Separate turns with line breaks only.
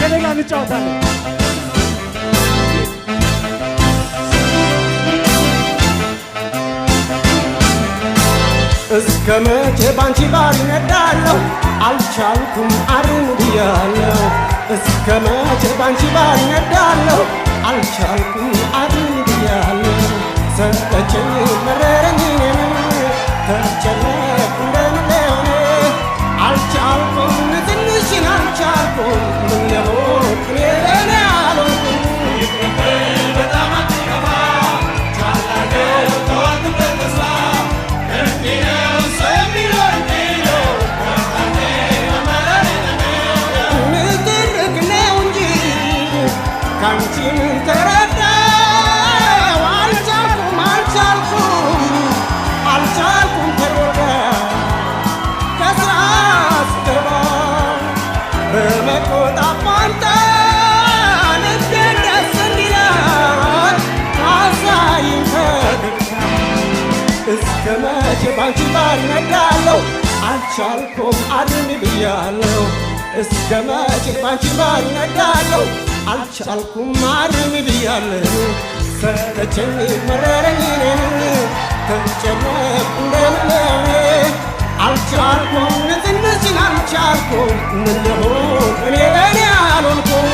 ከሌላ እንጫወታለን
እስከ መቼ ባንቺ ባልነዳለሁ አልቻልኩም አርን ብያለሁ እስከ መቼ ባንቺ ባልነዳለሁ አልቻልኩም አርን ብያለሁ ሰለቸኝ መረረኝ ተጨነቅኩ እንደምለሆነ አልቻልኩም ትንሽን አልቻልኩም ምን ልሆን እኔ ለእኔ አልሆንኩም በጣም አትከፋ ቻላርገው ተዋትበት ተስፋ ካንቺን ተረዳው አልቻልኩም ተወጋ ከስራ ስገባ በመቆጣት ፋንታ ልቤን ደስ እንዲላት አሳይኝ ፈገግታ እስከ መቼ ባንቺ ባልነዳለሁ አልቻልኩም አድን ብያለሁ እስከ መቼ ባንቺ ባልነዳለሁ አልቻልኩም አድን ብያለሁ ሰለቸኝ መረረኝ ተጨነቅኩ እንደምለሆነ አልቻልኩም ትንሽን አልቻልኩም ምን ልሆን እኔ ለእኔ አልሆንኩም